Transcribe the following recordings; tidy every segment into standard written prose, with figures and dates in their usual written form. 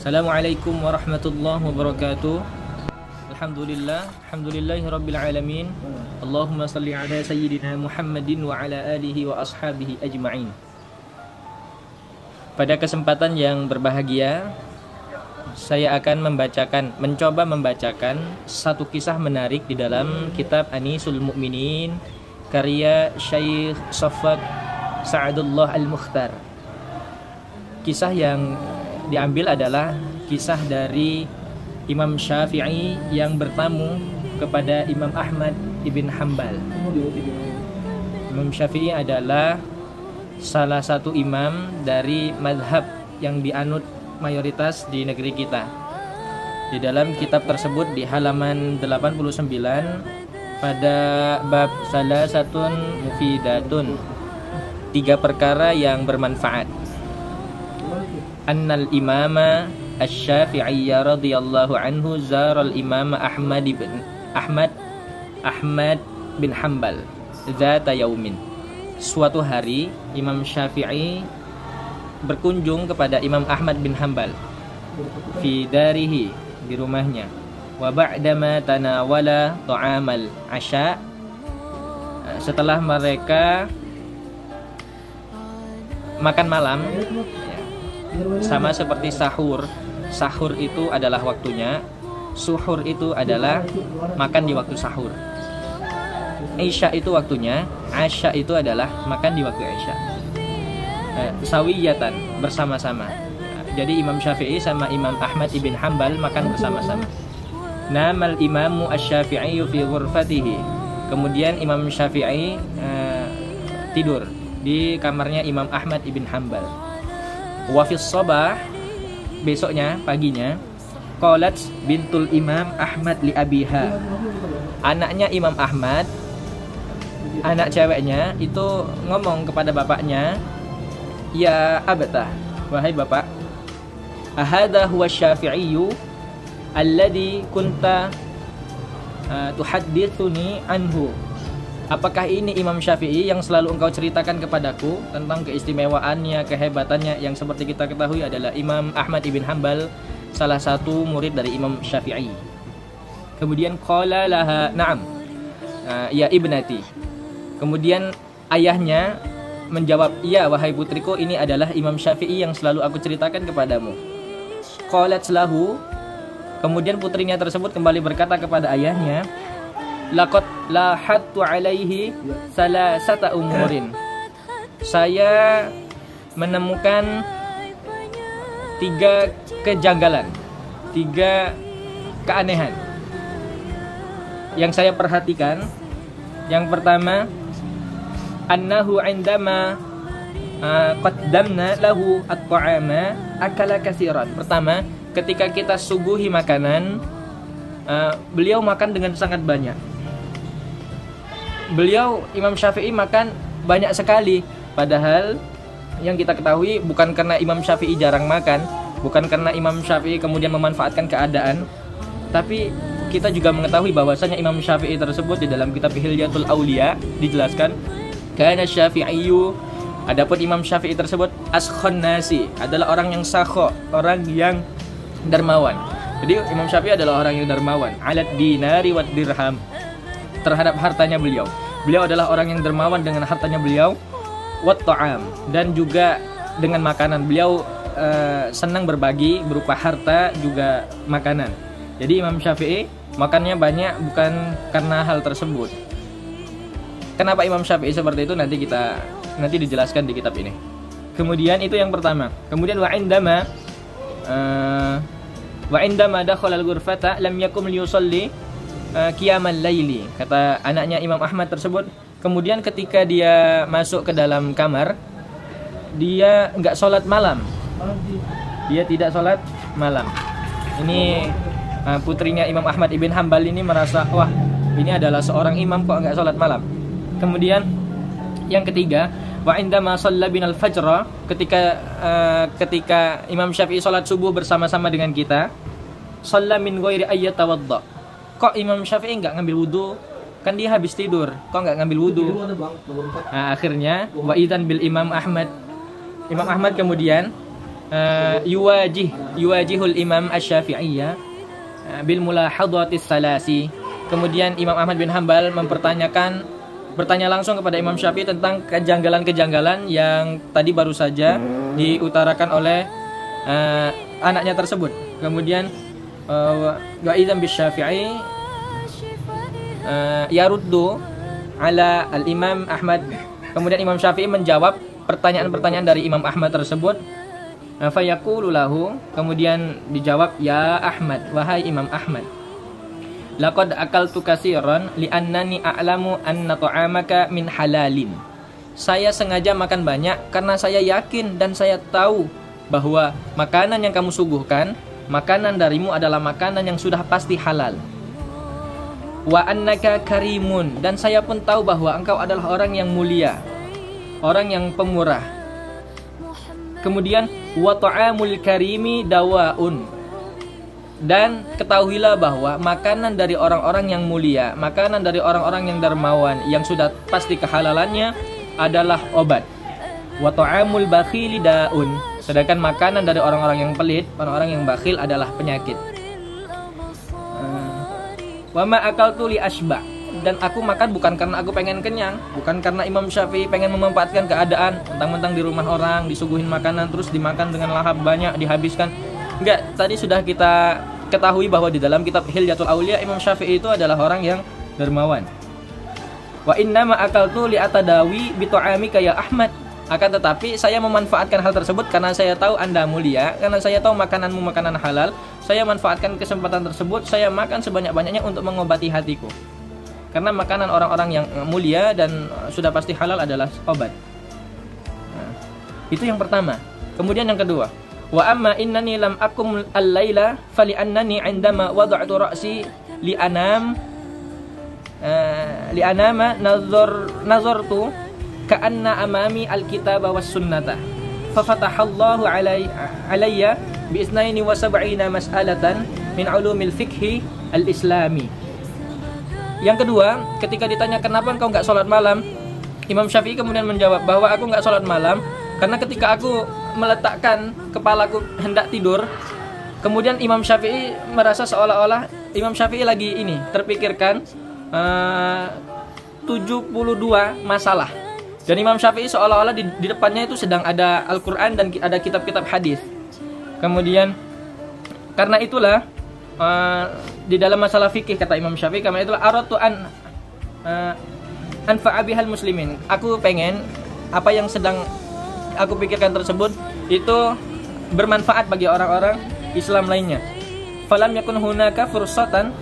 Assalamualaikum warahmatullahi wabarakatuh. Alhamdulillahirabbil alamin. Allahumma shalli ala sayyidina Muhammadin wa ala alihi wa ashabihi ajma'in. Pada kesempatan yang berbahagia, saya akan mencoba membacakan satu kisah menarik di dalam kitab Anisul Mu'minin karya Syekh Saffat Sa'adullah Al-Mukhtar. Kisah yang diambil adalah kisah dari Imam Syafi'i yang bertamu kepada Imam Ahmad ibn Hanbal. Imam Syafi'i adalah salah satu imam dari madhab yang dianut mayoritas di negeri kita. Di dalam kitab tersebut di halaman 89 pada bab salasatun mufidatun, 3 perkara yang bermanfaat. Annal imama Asy-Syafi'i radhiyallahu anhu zaral imam Ahmad bin Hanbal zata yaumin. Suatu hari Imam Syafi'i berkunjung kepada Imam Ahmad bin Hanbal fi darihi, di rumahnya. Wa ba'dama tanawala ta'amal asya, setelah mereka makan malam, sama seperti sahur. Sahur itu adalah waktunya, suhur itu adalah makan di waktu sahur. Isya itu waktunya, asya itu adalah makan di waktu isya. Sawiyatan, bersama-sama. Jadi Imam Syafi'i sama Imam Ahmad ibn Hanbal makan bersama-sama. Namal imamu asy-Syafi'i fi ghurfatihi. Kemudian Imam Syafi'i tidur di kamarnya Imam Ahmad ibn Hanbal. Wa fis sabah, besoknya paginya, qalat bintul Imam Ahmad li abiha. Anaknya Imam Ahmad, anak ceweknya itu ngomong kepada bapaknya, ya abtah, wahai bapak, ahadha huwa Syafi'iyyu alladhi kunta tuhaddithuni anhu. Apakah ini Imam Syafi'i yang selalu engkau ceritakan kepadaku tentang keistimewaannya, kehebatannya, yang seperti kita ketahui adalah Imam Ahmad ibn Hanbal salah satu murid dari Imam Syafi'i. Kemudian qala laha na'am, ya ibnati. Kemudian ayahnya menjawab, iya wahai putriku, ini adalah Imam Syafi'i yang selalu aku ceritakan kepadamu. Qalat lahu, kemudian putrinya tersebut kembali berkata kepada ayahnya, laqad lahattu alaihi salasata umurin. Saya menemukan 3 kejanggalan, 3 keanehan yang saya perhatikan. Yang pertama, annahu indama qaddamna lahu at-ta'ama akala katsiran. Pertama, ketika kita suguhi makanan, beliau makan dengan sangat banyak. Beliau Imam Syafi'i makan banyak sekali. Padahal yang kita ketahui bukan karena Imam Syafi'i jarang makan, bukan karena Imam Syafi'i kemudian memanfaatkan keadaan, tapi kita juga mengetahui bahwasanya Imam Syafi'i tersebut di dalam kitab Hilyatul Auliya dijelaskan, kana Syafi'iyyu, adapun Imam Syafi'i tersebut askhon nasi, adalah orang yang sakho, orang yang dermawan. Jadi Imam Syafi'i adalah orang yang dermawan, alat dinari wat dirham, terhadap hartanya beliau. Beliau adalah orang yang dermawan dengan hartanya beliau, wat ta'am, dan juga dengan makanan. Beliau senang berbagi berupa harta juga makanan. Jadi Imam Syafi'i makannya banyak bukan karena hal tersebut. Kenapa Imam Syafi'i seperti itu nanti dijelaskan di kitab ini. Kemudian itu yang pertama. Kemudian wa indama dakhala al-ghurfata lam yakum liyusalli qiyamal laili. Kata anaknya Imam Ahmad tersebut, kemudian ketika dia masuk ke dalam kamar, dia enggak sholat malam. Dia tidak sholat malam. Ini putrinya Imam Ahmad ibn Hanbal ini merasa, wah, ini adalah seorang imam kok enggak sholat malam. Kemudian yang ketiga, wa indama shalla binal fajra, ketika Imam Syafi'i sholat subuh bersama-sama dengan kita, shalla min ghairi ayyatawadda. Kok Imam Syafi'i enggak ngambil wudu? Kan dia habis tidur, kok enggak ngambil wudu? Nah, akhirnya wa idzan bil Imam Ahmad. Imam Ahmad kemudian yuwajihul Imam Asy-Syafi'iyya bil mulahadhatis salasi. Kemudian Imam Ahmad bin Hambal bertanya langsung kepada Imam Syafi'i tentang kejanggalan-kejanggalan yang tadi baru saja diutarakan oleh anaknya tersebut. Kemudian wa idzan bisy-Syafi'i yaruddu ala al-Imam Ahmad. Kemudian Imam Syafi'i menjawab pertanyaan-pertanyaan dari Imam Ahmad tersebut. Fa yaqulu lahu, kemudian dijawab, ya Ahmad, wahai Imam Ahmad, laqad akaltu katsiran li'annani a'lamu anna ta'amaka min halalin. Saya sengaja makan banyak karena saya yakin dan saya tahu bahwa makanan yang kamu suguhkan, makanan darimu adalah makanan yang sudah pasti halal. Wa annaka karimun, dan saya pun tahu bahwa engkau adalah orang yang mulia, orang yang pemurah. Kemudian wa ta'amul karimi dawaun, dan ketahuilah bahwa makanan dari orang-orang yang mulia, makanan dari orang-orang yang dermawan, yang sudah pasti kehalalannya adalah obat. Wa ta'amul bakhili daun, sedangkan makanan dari orang-orang yang pelit, orang-orang yang bakhil adalah penyakit. Wa ma akaltu li asba, dan aku makan bukan karena aku pengen kenyang, bukan karena Imam Syafi'i pengen memanfaatkan keadaan, mentang-mentang di rumah orang disuguhin makanan terus dimakan dengan lahap banyak, dihabiskan. Enggak, tadi sudah kita ketahui bahwa di dalam kitab Hilyatul Auliya Imam Syafi'i itu adalah orang yang dermawan. Wa inna ma akaltu li atadawi bi ta'amika ya Ahmad. Akan tetapi saya memanfaatkan hal tersebut karena saya tahu Anda mulia, karena saya tahu makananmu makanan halal. Saya manfaatkan kesempatan tersebut, saya makan sebanyak-banyaknya untuk mengobati hatiku. Karena makanan orang-orang yang mulia dan sudah pasti halal adalah obat. Nah, itu yang pertama. Kemudian yang kedua, wa amma innani lam akum al-laila fali annani 'indama wada'tu ra'si li anama nazartu ka'anna amami al-kitaba was sunnata fa fatahallahu alayya bi 72 mas'alatan min ulumil fiqhi al-islami. Yang kedua, ketika ditanya kenapa engkau enggak sholat malam, Imam Syafi'i kemudian menjawab bahwa aku enggak sholat malam karena ketika aku meletakkan kepalaku hendak tidur, kemudian Imam Syafi'i merasa seolah-olah Imam Syafi'i lagi terpikirkan 72 masalah. Dan Imam Syafi'i seolah-olah di depannya itu sedang ada Al-Quran dan ada kitab-kitab hadis. Kemudian karena itulah di dalam masalah fikih kata Imam Syafi'i, karena itulah aratu anfa'a bihal muslimin. Aku pengen apa yang sedang aku pikirkan tersebut itu bermanfaat bagi orang-orang Islam lainnya. Falam yakun hunaka fursatan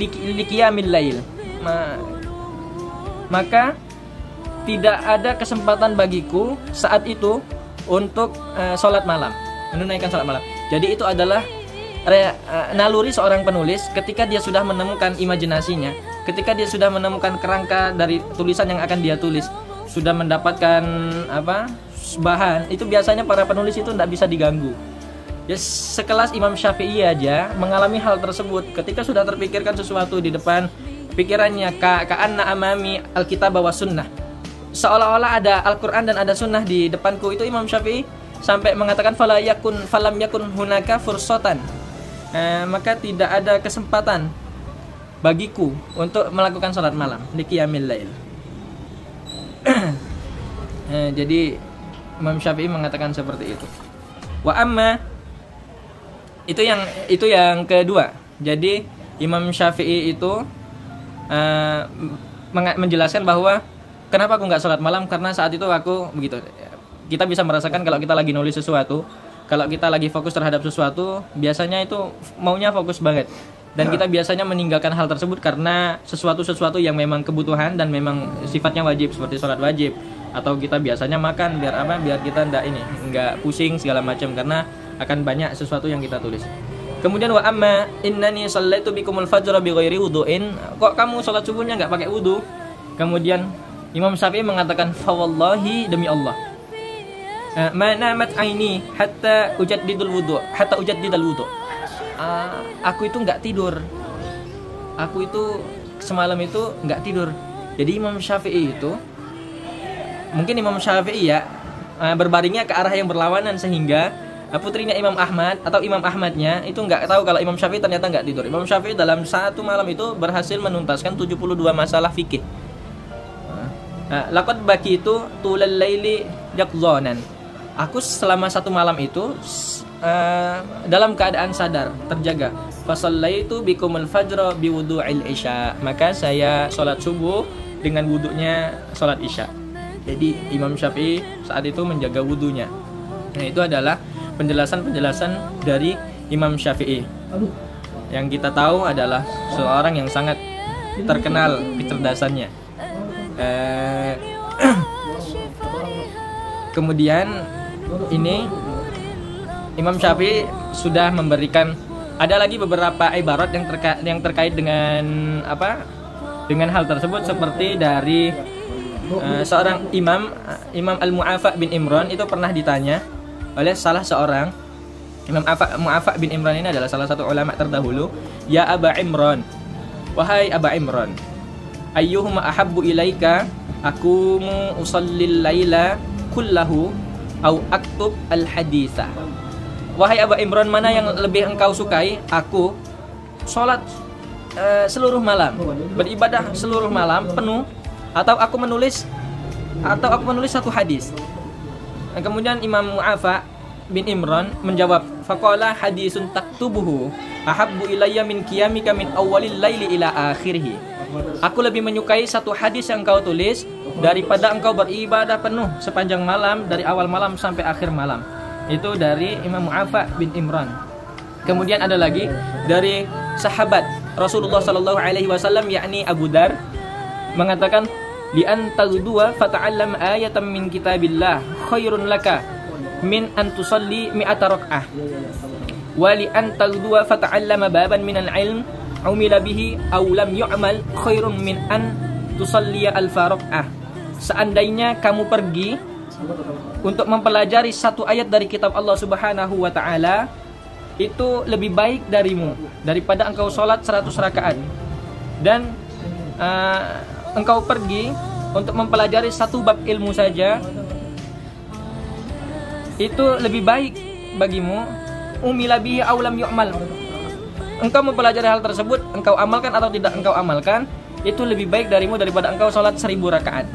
liqiyamil lail. Maka tidak ada kesempatan bagiku saat itu untuk sholat malam, menunaikan sholat malam. Jadi itu adalah naluri seorang penulis ketika dia sudah menemukan imajinasinya, ketika dia sudah menemukan kerangka dari tulisan yang akan dia tulis, sudah mendapatkan bahan, itu biasanya para penulis itu tidak bisa diganggu. Ya, sekelas Imam Syafi'i aja mengalami hal tersebut ketika sudah terpikirkan sesuatu di depan pikirannya, ka'anna amami alkitab wa sunnah, seolah-olah ada Al-Quran dan ada sunnah di depanku. Itu Imam Syafi'i sampai mengatakan falam yakun hunaka fursatan, maka tidak ada kesempatan bagiku untuk melakukan salat malam di qiyamil lail. Jadi Imam Syafi'i mengatakan seperti itu. Wa amma, itu yang kedua. Jadi Imam Syafi'i itu menjelaskan bahwa kenapa aku nggak sholat malam, karena saat itu aku begitu. Kita bisa merasakan kalau kita lagi nulis sesuatu, kalau kita lagi fokus terhadap sesuatu, biasanya itu maunya fokus banget. Dan kita biasanya meninggalkan hal tersebut karena sesuatu yang memang kebutuhan dan memang sifatnya wajib, seperti sholat wajib. Atau kita biasanya makan biar kita nggak pusing segala macam, karena akan banyak sesuatu yang kita tulis. Kemudian wa amma innani shallaitu bikumul fajra bighairi wudu'in. Kok kamu sholat subuhnya nggak pakai wudu? Kemudian Imam Syafi'i mengatakan fa wallahi, demi Allah, ma namat aini hatta ujaddidul wudu, aku itu nggak tidur. Aku itu semalam itu nggak tidur. Jadi Imam Syafi'i itu, mungkin Imam Syafi'i ya berbaringnya ke arah yang berlawanan, sehingga putrinya Imam Ahmad atau Imam Ahmadnya itu nggak tahu kalau Imam Syafi'i ternyata nggak tidur. Imam Syafi'i dalam satu malam itu berhasil menuntaskan 72 masalah fikih. Laqad bakitu tulal laili yaqzanan. Aku selama satu malam itu dalam keadaan sadar, terjaga. Fasallaitu bikumul fajra biwudu'il isya. Maka saya sholat subuh dengan wudunya sholat isya. Jadi Imam Syafi'i saat itu menjaga wudunya. Nah, itu adalah penjelasan-penjelasan dari Imam Syafi'i. Yang kita tahu adalah seorang yang sangat terkenal kecerdasannya. Kemudian ini Imam Syafi'i sudah memberikan, ada lagi beberapa ibarat yang terkait dengan dengan hal tersebut, seperti dari seorang Imam Al-Mu'afa bin Imran itu pernah ditanya oleh salah seorang Imam Mu'afa bin Imran. Ini adalah salah satu ulama terdahulu. Ya Aba Imran, wahai Aba Imran, ayyuhuma ahabbu ilaika, akumu usallil laila kullahu au aktub al-haditha. Wahai Aba Imran, mana yang lebih engkau sukai? Aku sholat seluruh malam, beribadah seluruh malam penuh, atau aku menulis satu hadis. Dan kemudian Imam Mu'afa bin Imran menjawab, faqala hadisun taktubuhu ahabbu ilayya min qiyamika min awwalil laili ila akhirih. Aku lebih menyukai satu hadis yang engkau tulis daripada engkau beribadah penuh sepanjang malam, dari awal malam sampai akhir malam. Itu dari Imam Mu'afa bin Imran. Kemudian ada lagi dari sahabat Rasulullah sallallahu alaihi wasallam, yakni Abu Dar, mengatakan, li an taghdua fata'allam ayatan min kitabillah khairun laka min an tusalli mi'ata rak'ah wa li an taghdua fata'allama baban minal ilm umila bihi aw lam yu'mal khairun min an tusalliya alfa rak'ah. Seandainya kamu pergi untuk mempelajari satu ayat dari kitab Allah Subhanahu wa taala, itu lebih baik darimu daripada engkau sholat 100 rakaat. Dan engkau pergi untuk mempelajari satu bab ilmu saja, itu lebih baik bagimu. Umila bihi aw lam yu'mal. Engkau mempelajari hal tersebut, engkau amalkan atau tidak engkau amalkan, itu lebih baik darimu daripada engkau sholat 1000 rakaat.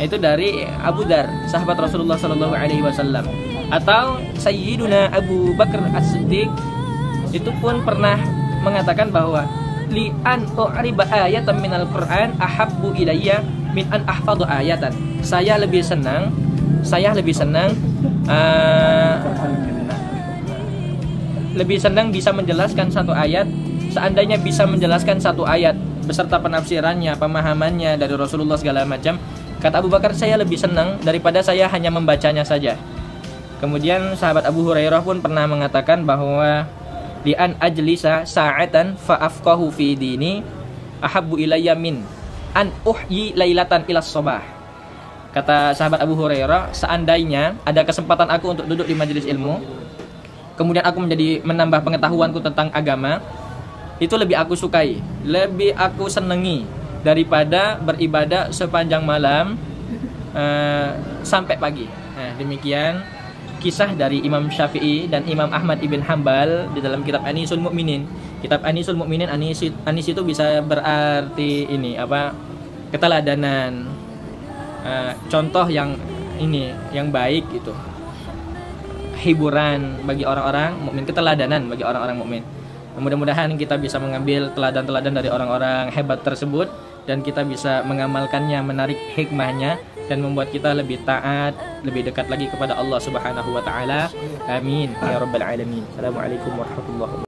Itu dari Abu Dar, sahabat Rasulullah sallallahu alaihi wasallam. Atau Sayyiduna Abu Bakar As-Siddiq itu pun pernah mengatakan bahwa li an u'riba ayatan minal Qur'an ahabbu ilayya min an ahfadhu ayatan. Saya lebih senang bisa menjelaskan satu ayat. Seandainya bisa menjelaskan satu ayat beserta penafsirannya, pemahamannya dari Rasulullah segala macam, kata Abu Bakar, saya lebih senang daripada saya hanya membacanya saja. Kemudian sahabat Abu Hurairah pun pernah mengatakan bahwa li an ajlisa sa'atan fa afqahu fi dini ahabbu ilayya min an uhyi lailatan ilas sabah. Kata sahabat Abu Hurairah, seandainya ada kesempatan aku untuk duduk di majelis ilmu, kemudian aku menambah pengetahuanku tentang agama, itu lebih aku sukai, lebih aku senangi daripada beribadah sepanjang malam sampai pagi. Nah, demikian kisah dari Imam Syafi'i dan Imam Ahmad ibn Hanbal di dalam kitab Anisul Mu'minin. Kitab Anisul Mu'minin, anis itu bisa berarti ini keteladanan, contoh yang baik gitu, hiburan bagi orang-orang mukmin, keteladanan bagi orang-orang mukmin. Mudah-mudahan kita bisa mengambil teladan-teladan dari orang-orang hebat tersebut, dan kita bisa mengamalkannya, menarik hikmahnya, dan membuat kita lebih taat, lebih dekat lagi kepada Allah Subhanahu wa taala. Amin ya rabbal alamin. Assalamualaikum warahmatullahi wabarakatuh.